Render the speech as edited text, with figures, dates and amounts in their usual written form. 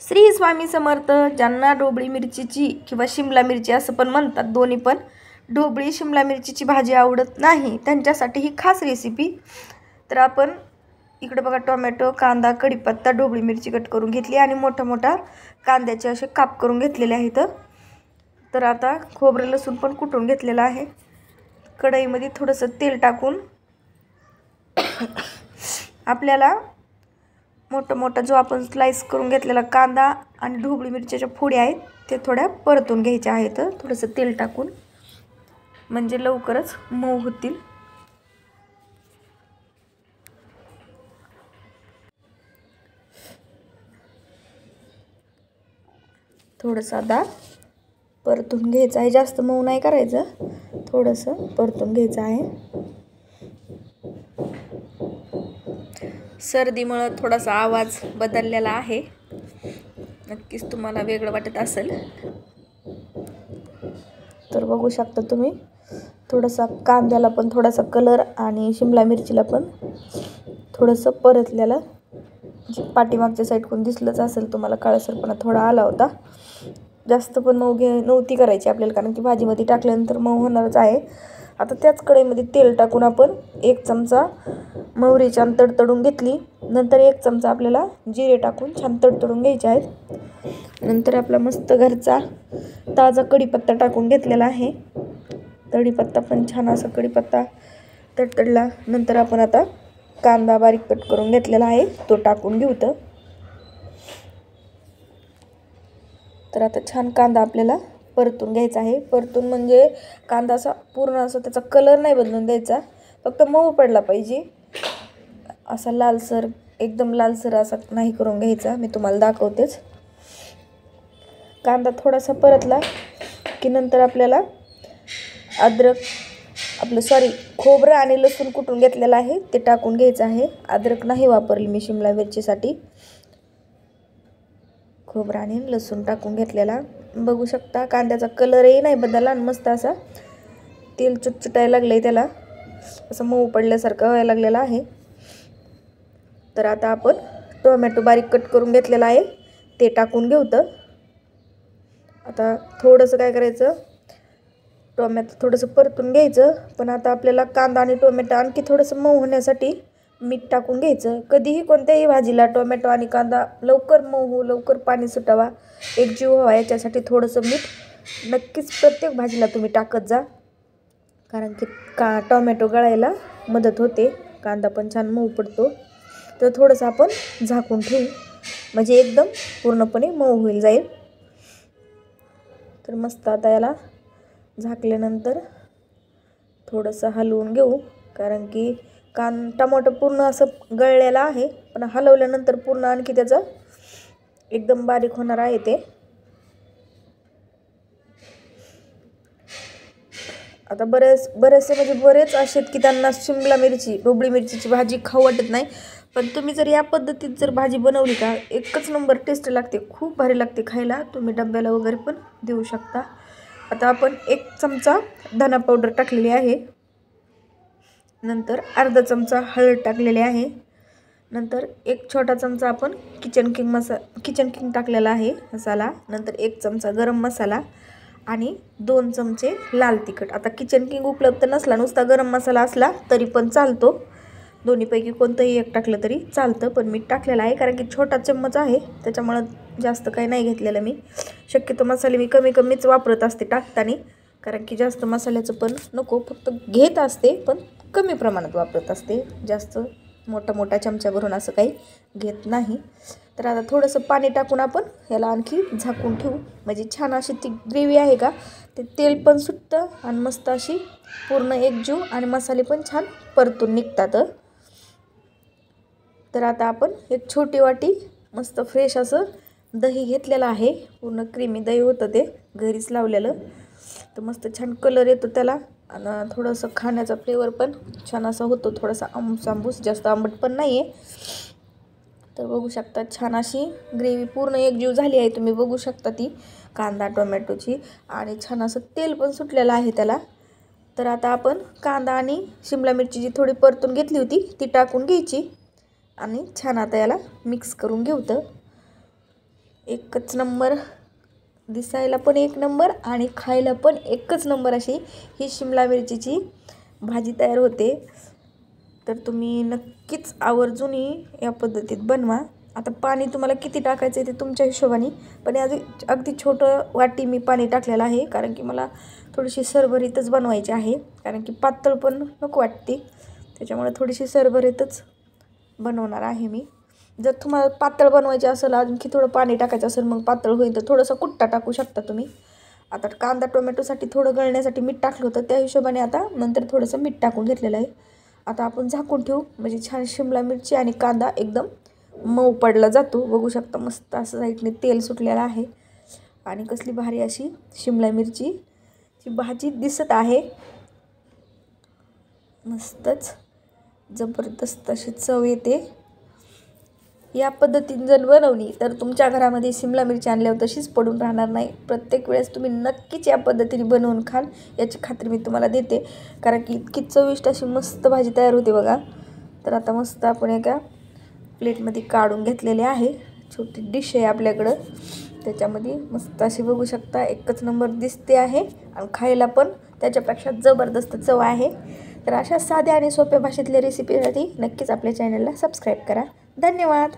श्री स्वामी समर्थ. ज्यांना ढोबळी मिरचीची किंवा शिमला मिरची असं पण म्हणतात, दोन्ही पण, ढोबळी शिमला मिरचीची भाजी आवडत नाही त्यांच्यासाठी ही खास रेसिपी. तर आपण इकडे बघा, टोमॅटो, कांदा, कढीपत्ता, ढोबळी मिरची कट करून घेतली आणि मोठा मोठा कांद्याचे असे काप करून घेतलेले आहेत. तर आता खोबरं लसूण पण कुटून घेतलेलं आहे. कढईमध्ये थोडंसं तेल टाकून आपल्याला मोठा मोठा जो आपण स्लाइस करून घेतलेला कांदा आणि ढोबळी मिरच्याच्या फोडी आहेत ते थोड्या परतून घ्यायच्या आहेत, थोडंसं तेल टाकून, म्हणजे लवकरच मऊ होतील. थोडंसं आता परतून घ्यायचं आहे, जास्त मऊ नाही करायचं, थोडंसं परतून घ्यायचं आहे. सर्दीमुळे थोडासा आवाज बदललेला आहे, नक्कीच तुम्हाला वेगळं वाटत असेल. तर बघू शकता तुम्ही, थोडासा कांद्याला पण थोडासा कलर आणि शिमला मिरचीला पण थोडंसं परतलेलं, जे पाठीमागच्या साईडकडून दिसलंच असेल तुम्हाला, काळसरपणा थोडा आला होता. जास्त पण मऊ नव्हती करायची आपल्याला, कारण की भाजीमध्ये टाकल्यानंतर मऊ होणारच आहे. आता त्याच कढईमध्ये तेल टाकून आपण 1 चमचा मोहरी छान तडतडून घेतली. नंतर 1 चमचा आपल्याला जिरे टाकून छान तडतडून घ्यायचे आहेत. नंतर आपला मस्त घरचा ताजा कढीपत्ता टाकून घेतलेला आहे. कढीपत्ता पण छान असा कढीपत्ता तडतडला. नंतर आपण आता कांदा बारीक कट करून घेतलेला आहे तो टाकून घेऊ. तर आता छान कांदा आपल्याला परतून घ्यायचा आहे. परतून म्हणजे कांदा असा पूर्ण असा त्याचा कलर नाही बदलून द्यायचा, फक्त मऊ पडला पाहिजे. असा लालसर, एकदम लालसर असा नाही करून घ्यायचा. मी तुम्हाला दाखवतेच. कांदा थोडासा परतला की नंतर आपल्याला खोबरं आणि लसूण कुटून घेतलेलं आहे ते टाकून घ्यायचं आहे. अद्रक नाही वापरली मी शिमला मिरचीसाठी. खोबरं आणि लसूण टाकून घेतलेला. बघू शकता कांद्याचा कलरही नाही बदलला आणि मस्त असा तेल चुटचुटायला लागलंय, त्याला असं मऊ पडल्यासारखं व्हायला लागलेलं आहे. तर आता आपण टोमॅटो बारीक कट करून घेतलेला आहे ते टाकून घेऊ. आता थोडंसं काय करायचं, टोमॅटो थोडंसं परतून घ्यायचं. पण आता आपल्याला कांदा आणि टोमॅटो आणखी थोडंसं मऊ होण्यासाठी मीठ टाकून घ्यायचं. कधीही कोणत्याही भाजीला टोमॅटो आणि कांदा लवकर मऊ होऊ, लवकर पाणी सुटावा, एकजीव व्हावा, याच्यासाठी थोडंसं मीठ नक्कीच प्रत्येक भाजीला तुम्ही टाकत जा, कारण की टोमॅटो गळायला मदत होते, कांदा पण छान मऊ पडतो. तर थोडंसं आपण झाकून ठेवू, म्हणजे एकदम पूर्णपणे मऊ होईल जाईल. तर मस्त आता याला झाकल्यानंतर थोडंसं हलवून घेऊ, कारण की टमाटर पूर्ण असं गळलेलं आहे, पण हलवल्यानंतर पूर्ण आणखी त्याचं एकदम बारीक होणार आहे ते. आता बरेचसे म्हणजे बरेच असे की त्यांना शिमला मिरची, ढोबळी मिरचीची भाजी खाऊ वाटत नाही, पण तुम्ही जर या पद्धतीत जर भाजी बनवली का, एकच नंबर टेस्ट लागते, खूप भारी लागते खायला. तुम्ही डब्याला वगैरे पण देऊ शकता. आता आपण 1 चमचा धना पावडर टाकलेली आहे. नंतर अर्धा चमचा हळद टाकलेली आहे. नंतर 1 छोटा चमचा आपण किचन किंग टाकलेला आहे मसाला. नंतर 1 चमचा गरम मसाला आणि 2 चमचे लाल तिखट. आता किचन किंग उपलब्ध नसला, नुसता गरम मसाला असला तरी पण चालतो, दोन्हीपैकी कोणतंही एक टाकलं तरी चालतं. पण मी टाकलेलं आहे कारण की छोटा चम्मच आहे, त्याच्यामुळं जास्त काही नाही घेतलेलं मी. शक्यतो मसाले मी कमीच वापरत असते टाकताना, कारण की जास्त मसाल्याचं पण नको, फक्त घेत असते पण कमी प्रमाणात वापरत असते, जास्त मोठा चमचा भरून असं काही घेत नाही. तर आता थोडंसं पाणी टाकून आपण याला आणखी झाकून ठेवू, म्हणजे छान अशी ती ग्रेव्ही आहे का, ते तेल पण सुटतं आणि मस्त अशी पूर्ण एकजीव आणि मसाले पण छान परतून निघतात. तर आता आपण 1 छोटी वाटी मस्त फ्रेश असं दही घेतलेलं आहे, पूर्ण क्रीमी दही होतं ते घरीच लावलेलं. तर मस्त छान कलर येतो त्याला आणि थोडंसं खाण्याचा फ्लेवर पण छान असा होतो, थोडासा आंबूस, जास्त आंबट पण नाही आहे. तर बघू शकता छान अशी ग्रेव्ही पूर्ण एकजीव झाली आहे, तुम्ही बघू शकता ती कांदा टोमॅटोची, आणि छान असं तेल पण सुटलेलं आहे त्याला. तर आता आपण कांदा आणि शिमला मिरची जी थोडी परतून घेतली होती ती टाकून घ्यायची आणि छान आता याला मिक्स करून घेऊ. एकच नंबर, दिसायला पण एक नंबर आणि खायला पण एकच नंबर अशी ही शिमला मिरचीची भाजी तयार होते. तर तुम्ही नक्कीच आवर्जून या पद्धतीत बनवा. आता पाणी तुम्हाला किती टाकायचं आहे ते तुमच्या हिशोबाने, पण अगदी छोटं वाटी मी पाणी टाकलेलं आहे, कारण की मला थोडीशी सरभरीतच बनवायची आहे, कारण की पातळ पण नको वाटते. त्याच्यामुळे थोडीशी सरभरीतच बनवणार आहे मी. जर तुम्हाला पातळ बनवायचे असेल, आणखी थोडं पाणी टाकायचं असेल, मग पातळ होईल तर थोडंसं कुट्टा टाकू शकता तुम्ही. आता कांदा टोमॅटोसाठी थोडं गळण्यासाठी मीठ टाकलं होतं, त्या हिशोबाने आता नंतर थोडंसं मीठ टाकून घेतलेलं आहे. आता आपण झाकून ठेवू, म्हणजे छान शिमला मिरची आणि कांदा एकदम मऊ पडला जातो. बघू शकता मस्त असं साईडने तेल सुटलेलं आहे आणि कसली भारी अशी शिमला मिरचीची भाजी दिसत आहे. मस्तच जबरदस्त अशी चव येते. या पद्धतीने जर बनवली तर तुमच्या घरामध्ये शिमला मिरची आणल्यावर तशीच पडून राहणार नाही. प्रत्येक वेळेस तुम्ही नक्कीच या पद्धतीने बनवून खाल याची खात्री मी तुम्हाला देते, कारण की इतकी चविष्ट अशी मस्त भाजी तयार होते बघा. तर आता मस्त आपण एका प्लेटमध्ये काढून घेतलेले आहे. छोटी डिश आहे आपल्याकडं, त्याच्यामध्ये मस्त अशी बघू शकता एकच नंबर दिसते आहे आणि खायला पण त्याच्यापेक्षा जबरदस्त चव आहे. तर अशा साध्या आणि सोप्या भाषेतल्या रेसिपीसाठी नक्कीच आपल्या चॅनलला सबस्क्राईब करा. धन्यवाद.